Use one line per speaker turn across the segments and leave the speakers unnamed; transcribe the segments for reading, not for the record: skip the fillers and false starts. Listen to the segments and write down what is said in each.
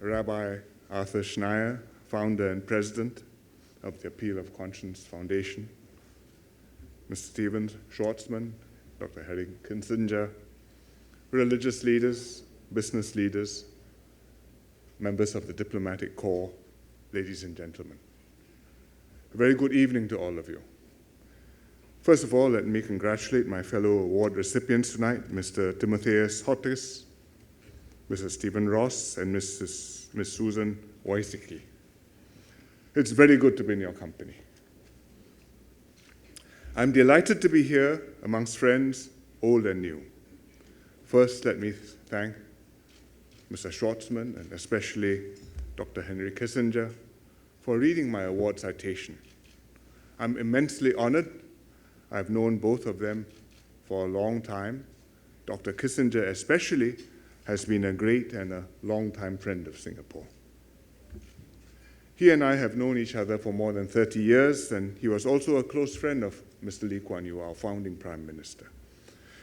Rabbi Arthur Schneier, founder and president of the Appeal of Conscience Foundation, Mr. Stephen Schwartzman, Dr. Hsien Loong, religious leaders, business leaders, members of the diplomatic corps, ladies and gentlemen. A very good evening to all of you. First of all, let me congratulate my fellow award recipients tonight, Mr. Timotheus Hottis, Mr. Stephen Ross, and Miss Susan Wojcicki. It's very good to be in your company. I'm delighted to be here amongst friends, old and new. First, let me thank Mr. Schwartzman and especially Dr. Henry Kissinger for reading my award citation. I'm immensely honored. I've known both of them for a long time. Dr. Kissinger especially has been a great and a long-time friend of Singapore. He and I have known each other for more than 30 years, and he was also a close friend of Mr. Lee Kuan Yew, our founding Prime Minister.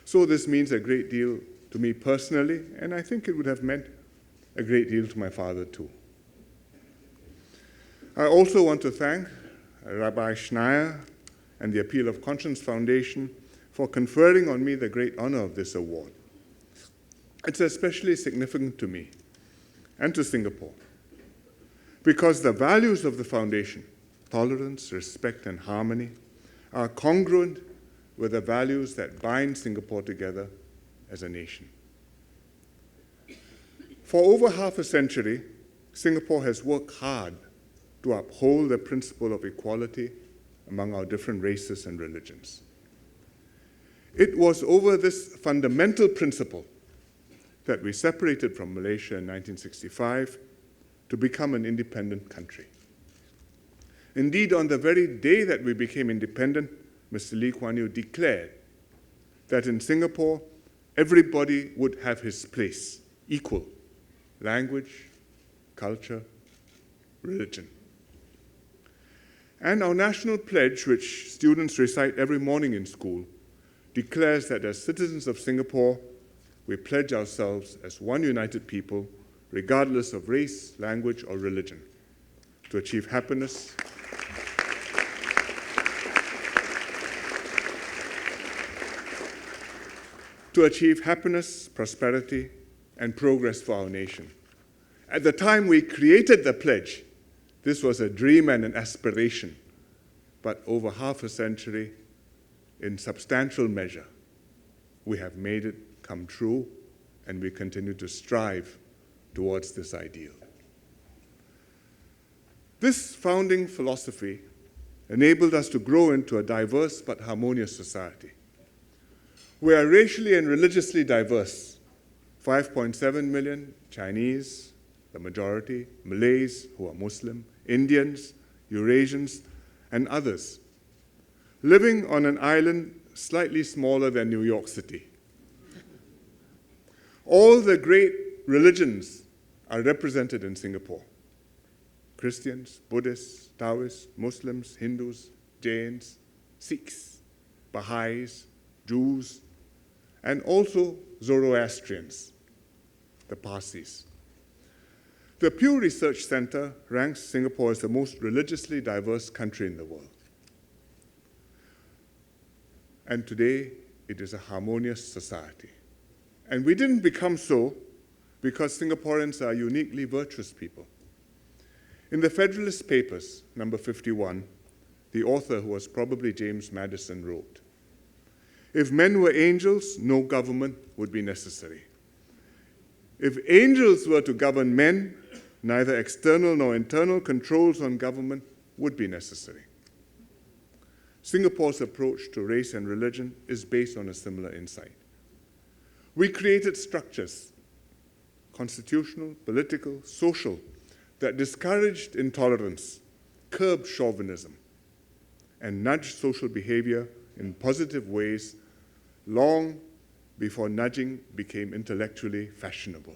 So this means a great deal to me personally, and I think it would have meant a great deal to my father too. I also want to thank Rabbi Schneier and the Appeal of Conscience Foundation for conferring on me the great honor of this award. It's especially significant to me and to Singapore because the values of the foundation, tolerance, respect, and harmony, are congruent with the values that bind Singapore together as a nation. For over half a century, Singapore has worked hard to uphold the principle of equality among our different races and religions. It was over this fundamental principle that we separated from Malaysia in 1965 to become an independent country. Indeed, on the very day that we became independent, Mr. Lee Kuan Yew declared that in Singapore, everybody would have his place, equal, language, culture, religion. And our national pledge, which students recite every morning in school, declares that as citizens of Singapore, we pledge ourselves as one united people, regardless of race, language, or religion, to achieve happiness, prosperity, and progress for our nation. At the time we created the pledge, this was a dream and an aspiration, but over half a century, in substantial measure, we have made it come true, and we continue to strive towards this ideal. This founding philosophy enabled us to grow into a diverse but harmonious society. We are racially and religiously diverse, 5.7 million Chinese, the majority, Malays who are Muslim, Indians, Eurasians, and others, living on an island slightly smaller than New York City. All the great religions are represented in Singapore: Christians, Buddhists, Taoists, Muslims, Hindus, Jains, Sikhs, Baha'is, Jews, and also Zoroastrians, the Parsis. The Pew Research Center ranks Singapore as the most religiously diverse country in the world. And today, it is a harmonious society. And we didn't become so because Singaporeans are uniquely virtuous people. In the Federalist Papers, number 51, the author, who was probably James Madison, wrote, "If men were angels, no government would be necessary. If angels were to govern men, neither external nor internal controls on government would be necessary." Singapore's approach to race and religion is based on a similar insight. We created structures, constitutional, political, social, that discouraged intolerance, curbed chauvinism, and nudged social behavior in positive ways long before nudging became intellectually fashionable.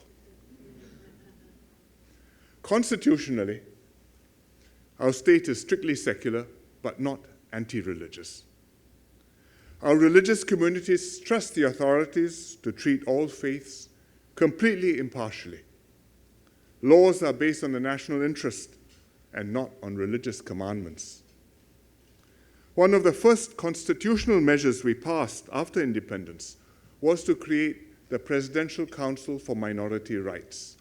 Constitutionally, our state is strictly secular, but not anti-religious. Our religious communities trust the authorities to treat all faiths completely impartially. Laws are based on the national interest and not on religious commandments. One of the first constitutional measures we passed after independence was to create the Presidential Council for Minority Rights.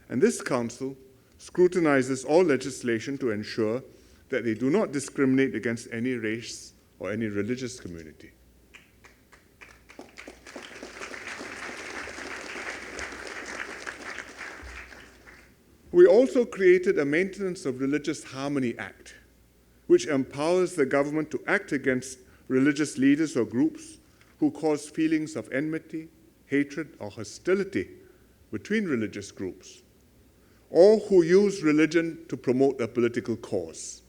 And this council scrutinizes all legislation to ensure that they do not discriminate against any race or any religious community. We also created a Maintenance of Religious Harmony Act, which empowers the government to act against religious leaders or groups who cause feelings of enmity, hatred, or hostility between religious groups, or who use religion to promote a political cause.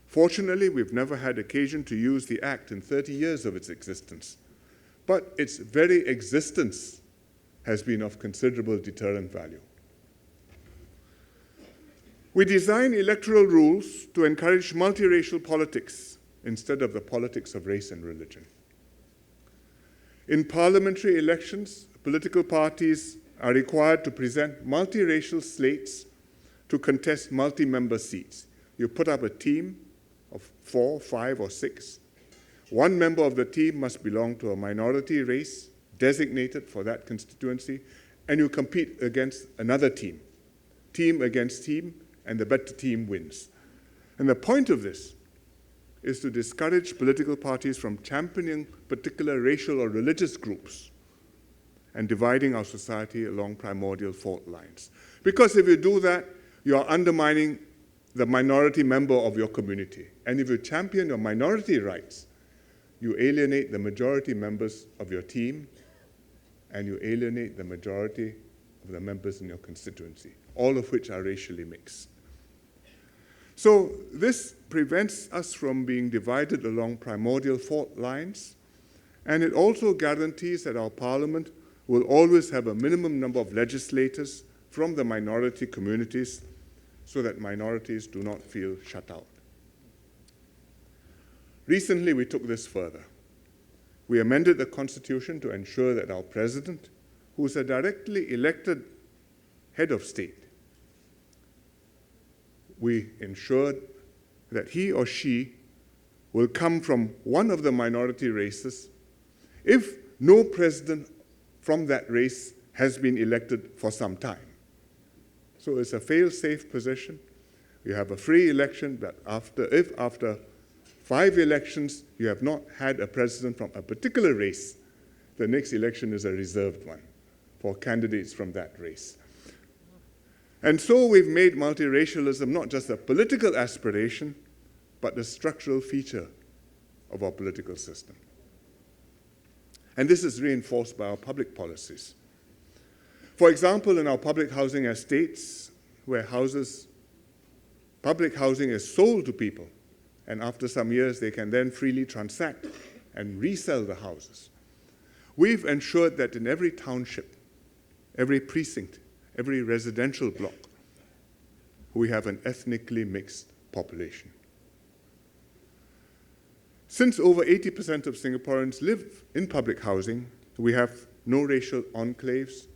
Fortunately, we've never had occasion to use the Act in 30 years of its existence, but its very existence has been of considerable deterrent value. We design electoral rules to encourage multiracial politics instead of the politics of race and religion. In parliamentary elections, political parties are required to present multiracial slates to contest multi-member seats. You put up a team of 4, 5, or 6. One member of the team must belong to a minority race designated for that constituency, and you compete against another team, team against team, and the better team wins. And the point of this is to discourage political parties from championing particular racial or religious groups and dividing our society along primordial fault lines. Because if you do that, you are undermining the minority member of your community. And if you champion your minority rights, you alienate the majority members of your team, and you alienate the majority of the members in your constituency, all of which are racially mixed. So this prevents us from being divided along primordial fault lines, and it also guarantees that our parliament will always have a minimum number of legislators from the minority communities so that minorities do not feel shut out. Recently, we took this further. We amended the Constitution to ensure that our president, who is a directly elected head of state, we ensured that he or she will come from one of the minority races if no president from that race has been elected for some time. So it's a fail-safe position. You have a free election, but if after 5 elections you have not had a president from a particular race, the next election is a reserved one for candidates from that race. And so we've made multiracialism not just a political aspiration, but a structural feature of our political system. And this is reinforced by our public policies. For example, in our public housing estates, where public housing is sold to people, and after some years they can then freely transact and resell the houses, we've ensured that in every township, every precinct, every residential block, we have an ethnically mixed population. Since over 80% of Singaporeans live in public housing, we have no racial enclaves,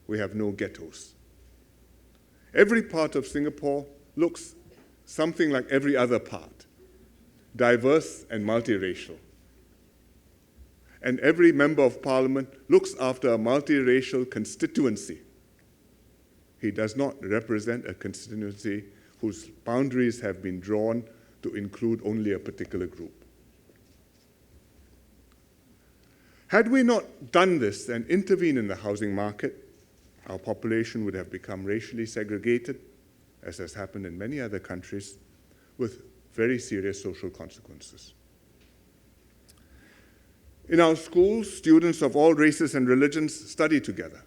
we have no ghettos. Every part of Singapore looks something like every other part, diverse and multiracial. And every member of parliament looks after a multiracial constituency. He does not represent a constituency whose boundaries have been drawn to include only a particular group. Had we not done this and intervened in the housing market, our population would have become racially segregated, as has happened in many other countries, with very serious social consequences. In our schools, students of all races and religions study together.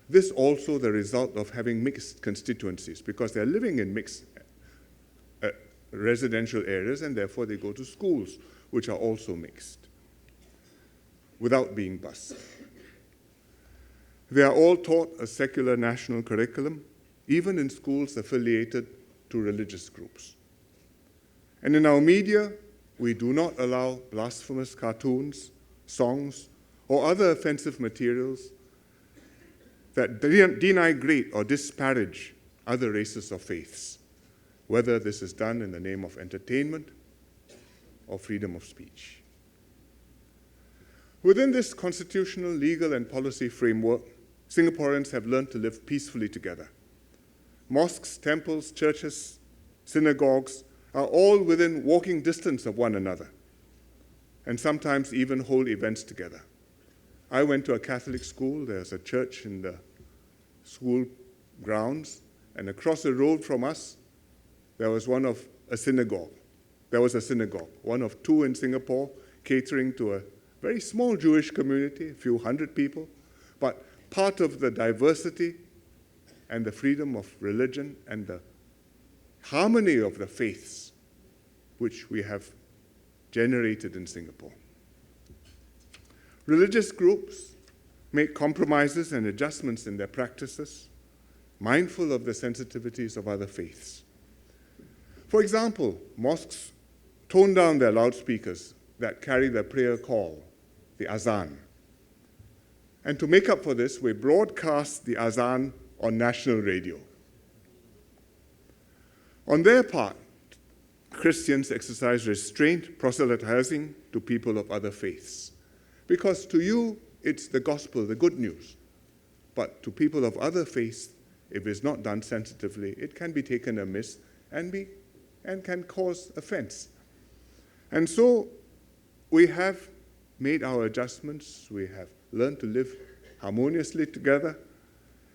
This also the result of having mixed constituencies, because they're living in mixed residential areas, and therefore they go to schools, which are also mixed, without being bused. They are all taught a secular national curriculum, even in schools affiliated to religious groups. And in our media, we do not allow blasphemous cartoons, songs, or other offensive materials that denigrate or disparage other races or faiths, whether this is done in the name of entertainment or freedom of speech. Within this constitutional, legal, and policy framework, Singaporeans have learned to live peacefully together. Mosques, temples, churches, synagogues are all within walking distance of one another, and sometimes even hold events together. I went to a Catholic school. There's a church in the school grounds, and across the road from us, there was a synagogue. There was a synagogue, one of two in Singapore, catering to a very small Jewish community, a few hundred people, but part of the diversity and the freedom of religion and the harmony of the faiths which we have generated in Singapore. Religious groups make compromises and adjustments in their practices, mindful of the sensitivities of other faiths. For example, mosques tone down their loudspeakers that carry the prayer call, the azan. And to make up for this, we broadcast the azan on national radio. On their part, Christians exercise restraint, proselytizing to people of other faiths. Because to you, it's the gospel, the good news. But to people of other faiths, if it's not done sensitively, it can be taken amiss and can cause offense. And so we have made our adjustments. We have learned to live harmoniously together.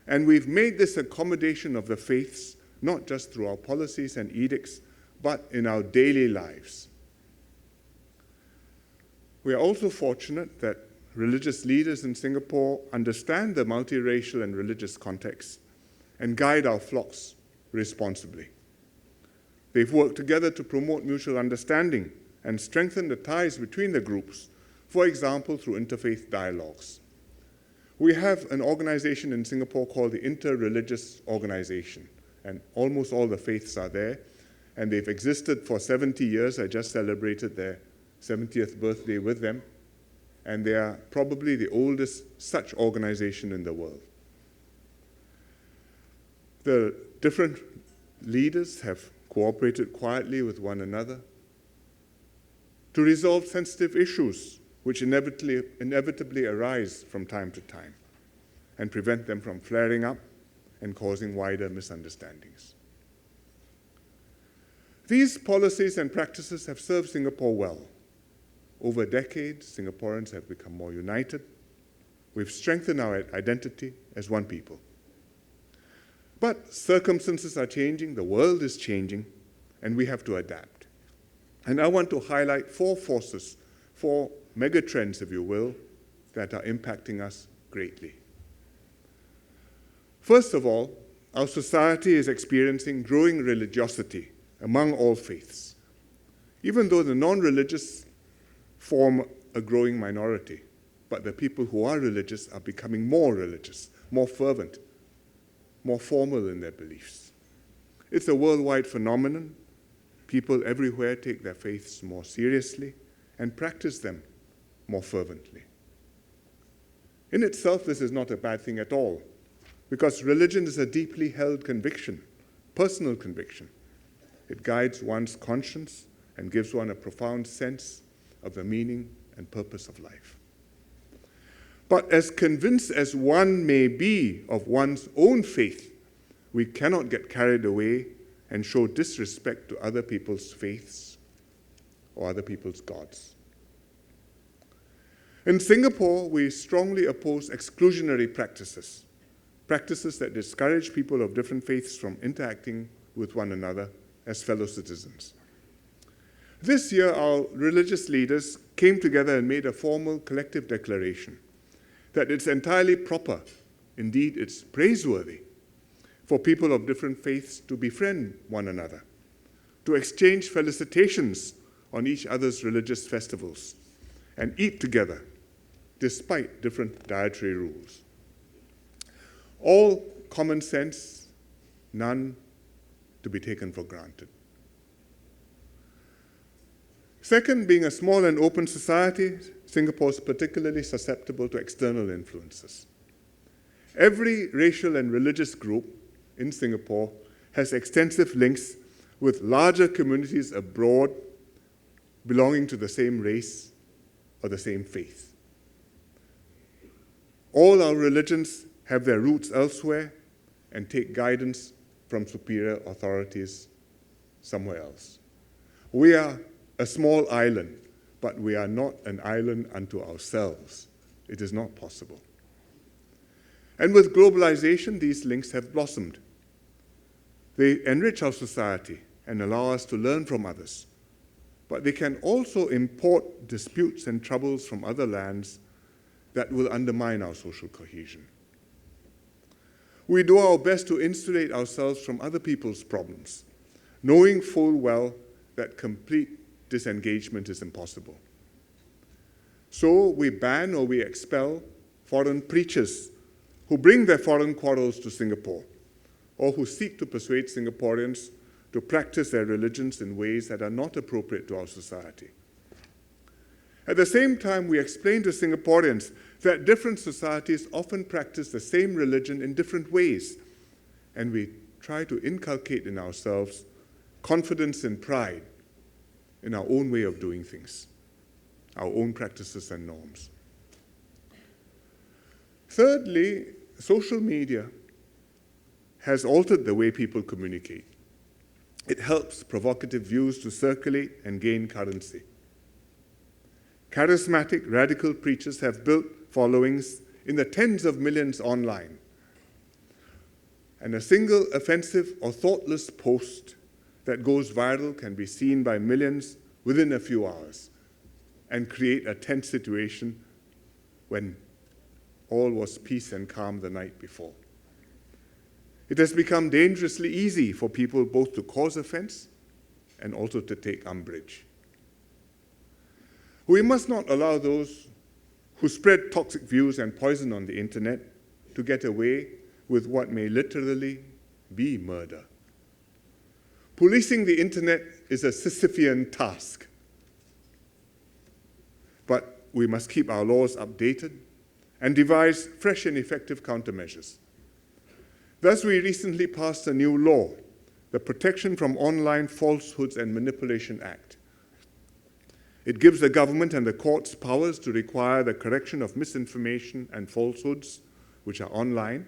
And we've made this accommodation of the faiths, not just through our policies and edicts, but in our daily lives. We are also fortunate that religious leaders in Singapore understand the multiracial and religious context and guide our flocks responsibly. They've worked together to promote mutual understanding and strengthen the ties between the groups, for example, through interfaith dialogues. We have an organization in Singapore called the Interreligious Organization, and almost all the faiths are there, and they've existed for 70 years. I just celebrated their 70th birthday with them, and they are probably the oldest such organization in the world. The different leaders have cooperated quietly with one another to resolve sensitive issues which inevitably arise from time to time and prevent them from flaring up and causing wider misunderstandings. These policies and practices have served Singapore well. Over decades, Singaporeans have become more united. We've strengthened our identity as one people. But circumstances are changing, the world is changing, and we have to adapt. And I want to highlight four forces, four megatrends, if you will, that are impacting us greatly. First of all, our society is experiencing growing religiosity among all faiths, even though the non-religious form a growing minority, but the people who are religious are becoming more religious, more fervent, more formal in their beliefs. It's a worldwide phenomenon. People everywhere take their faiths more seriously and practice them more fervently. In itself, this is not a bad thing at all, because religion is a deeply held conviction, personal conviction. It guides one's conscience and gives one a profound sense of the meaning and purpose of life. But as convinced as one may be of one's own faith, we cannot get carried away and show disrespect to other people's faiths or other people's gods. In Singapore, we strongly oppose exclusionary practices, practices that discourage people of different faiths from interacting with one another as fellow citizens. This year, our religious leaders came together and made a formal collective declaration that it's entirely proper, indeed it's praiseworthy, for people of different faiths to befriend one another, to exchange felicitations on each other's religious festivals, and eat together, despite different dietary rules. All common sense, none to be taken for granted. Second, being a small and open society, Singapore is particularly susceptible to external influences. Every racial and religious group in Singapore has extensive links with larger communities abroad belonging to the same race or the same faith. All our religions have their roots elsewhere and take guidance from superior authorities somewhere else. We are a small island, but we are not an island unto ourselves. It is not possible. And with globalization, these links have blossomed. They enrich our society and allow us to learn from others. But they can also import disputes and troubles from other lands that will undermine our social cohesion. We do our best to insulate ourselves from other people's problems, knowing full well that complete disengagement is impossible. So we ban or we expel foreign preachers who bring their foreign quarrels to Singapore, or who seek to persuade Singaporeans to practice their religions in ways that are not appropriate to our society. At the same time, we explain to Singaporeans that different societies often practice the same religion in different ways, and we try to inculcate in ourselves confidence and pride in our own way of doing things, our own practices and norms. Thirdly, social media has altered the way people communicate. It helps provocative views to circulate and gain currency. Charismatic, radical preachers have built followings in the tens of millions online. And a single offensive or thoughtless post that goes viral can be seen by millions within a few hours and create a tense situation when all was peace and calm the night before. It has become dangerously easy for people both to cause offense and also to take umbrage. We must not allow those who spread toxic views and poison on the internet to get away with what may literally be murder. Policing the internet is a Sisyphean task, but we must keep our laws updated and devise fresh and effective countermeasures. Thus, we recently passed a new law, the Protection from Online Falsehoods and Manipulation Act. It gives the government and the courts powers to require the correction of misinformation and falsehoods, which are online,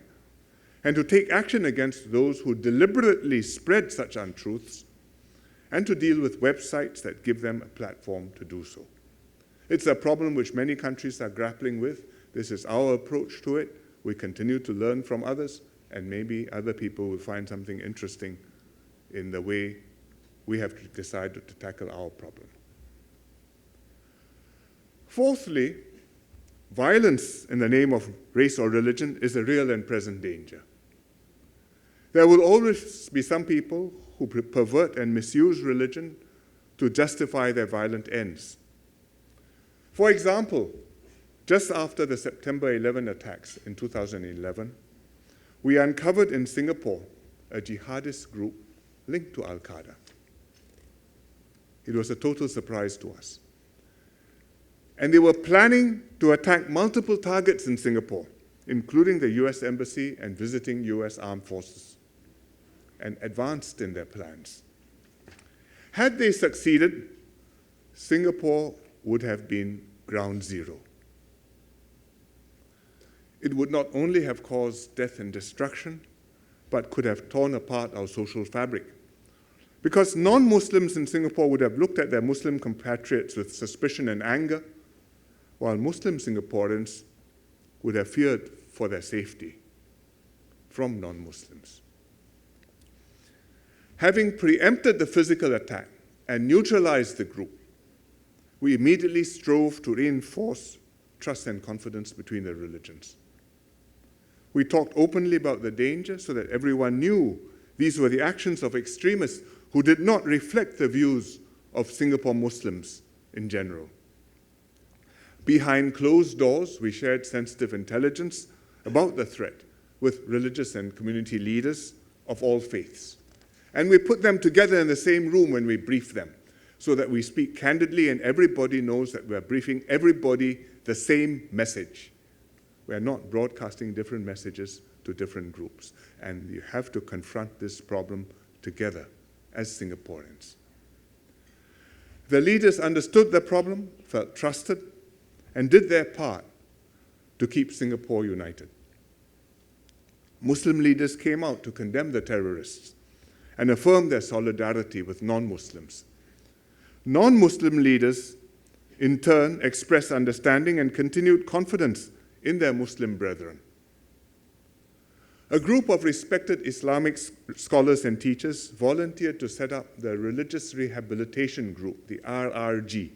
and to take action against those who deliberately spread such untruths, and to deal with websites that give them a platform to do so. It's a problem which many countries are grappling with. This is our approach to it. We continue to learn from others, and maybe other people will find something interesting in the way we have decided to tackle our problem. Fourthly, violence in the name of race or religion is a real and present danger. There will always be some people who pervert and misuse religion to justify their violent ends. For example, just after the September 11 attacks in 2011, we uncovered in Singapore a jihadist group linked to Al-Qaeda. It was a total surprise to us. And they were planning to attack multiple targets in Singapore, including the US Embassy and visiting US Armed Forces, and advanced in their plans. Had they succeeded, Singapore would have been ground zero. It would not only have caused death and destruction, but could have torn apart our social fabric. Because non-Muslims in Singapore would have looked at their Muslim compatriots with suspicion and anger, while Muslim Singaporeans would have feared for their safety from non-Muslims. Having preempted the physical attack and neutralized the group, we immediately strove to reinforce trust and confidence between the religions. We talked openly about the danger so that everyone knew these were the actions of extremists who did not reflect the views of Singapore Muslims in general. Behind closed doors, we shared sensitive intelligence about the threat with religious and community leaders of all faiths. And we put them together in the same room when we brief them, so that we speak candidly and everybody knows that we're briefing everybody the same message We are not broadcasting different messages to different groups. And you have to confront this problem together as Singaporeans. The leaders understood the problem, felt trusted, and did their part to keep Singapore united. Muslim leaders came out to condemn the terrorists and affirm their solidarity with non-Muslims. Non-Muslim leaders, in turn, expressed understanding and continued confidence in their Muslim brethren. A group of respected Islamic scholars and teachers volunteered to set up the Religious Rehabilitation Group, the RRG,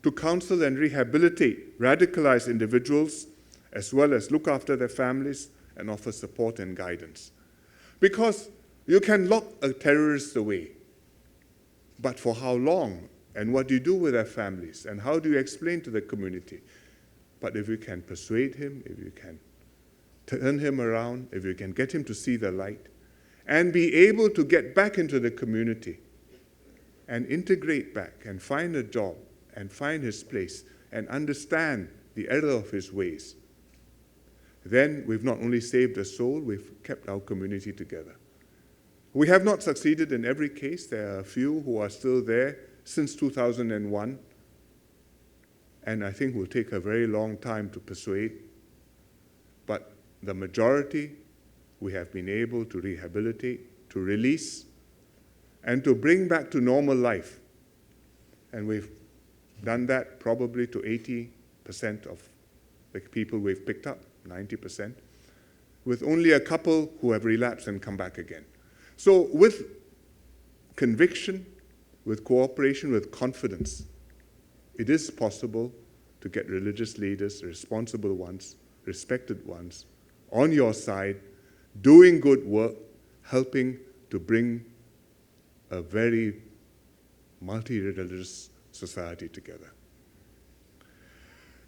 to counsel and rehabilitate radicalized individuals, as well as look after their families and offer support and guidance. Because you can lock a terrorist away, but for how long? And what do you do with their families? And how do you explain to the community? But if you can persuade him, if you can turn him around, if you can get him to see the light, and be able to get back into the community and integrate back and find a job and find his place and understand the error of his ways, then we've not only saved a soul, we've kept our community together. We have not succeeded in every case. There are a few who are still there since 2001, and I think will take a very long time to persuade. But the majority we have been able to rehabilitate, to release, and to bring back to normal life. And we've done that probably to 80% of the people we've picked up, 90%, with only a couple who have relapsed and come back again. So with conviction, with cooperation, with confidence, it is possible to get religious leaders, responsible ones, respected ones, on your side, doing good work, helping to bring a very multi-religious society together.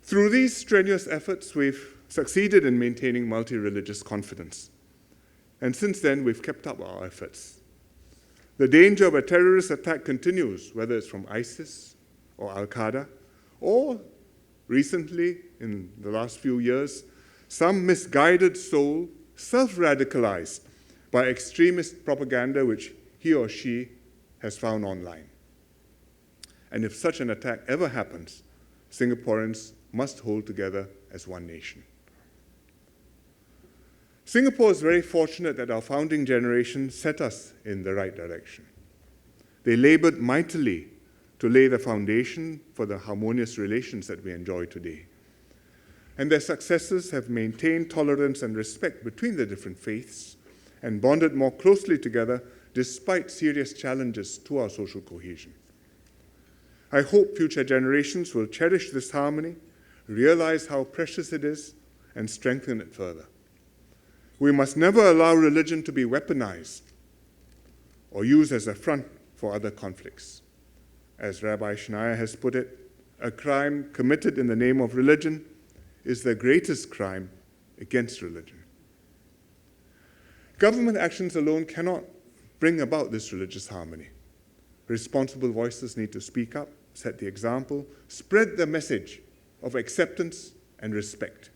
Through these strenuous efforts, we've succeeded in maintaining multi-religious confidence. And since then, we've kept up our efforts. The danger of a terrorist attack continues, whether it's from ISIS or Al-Qaeda, or recently, in the last few years, some misguided soul self-radicalized by extremist propaganda which he or she has found online. And if such an attack ever happens, Singaporeans must hold together as one nation. Singapore is very fortunate that our founding generation set us in the right direction. They labored mightily to lay the foundation for the harmonious relations that we enjoy today. And their successes have maintained tolerance and respect between the different faiths and bonded more closely together despite serious challenges to our social cohesion. I hope future generations will cherish this harmony, realize how precious it is, and strengthen it further. We must never allow religion to be weaponized or used as a front for other conflicts. As Rabbi Schneier has put it, a crime committed in the name of religion is the greatest crime against religion. Government actions alone cannot bring about this religious harmony. Responsible voices need to speak up, set the example, spread the message of acceptance and respect.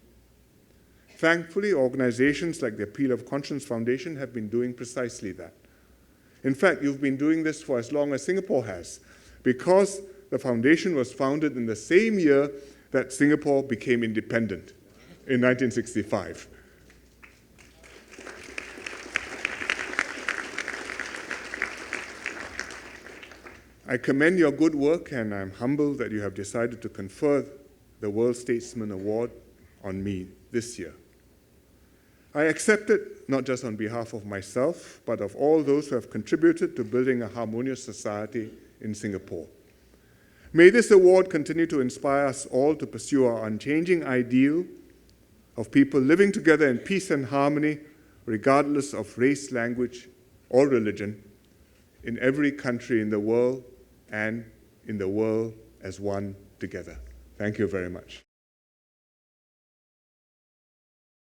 Thankfully, organizations like the Appeal of Conscience Foundation have been doing precisely that. In fact, you've been doing this for as long as Singapore has, because the foundation was founded in the same year that Singapore became independent, in 1965. I commend your good work, and I'm humbled that you have decided to confer the World Statesman Award on me this year. I accept it not just on behalf of myself, but of all those who have contributed to building a harmonious society in Singapore. May this award continue to inspire us all to pursue our unchanging ideal of people living together in peace and harmony, regardless of race, language, or religion, in every country in the world and in the world as one together. Thank you very much.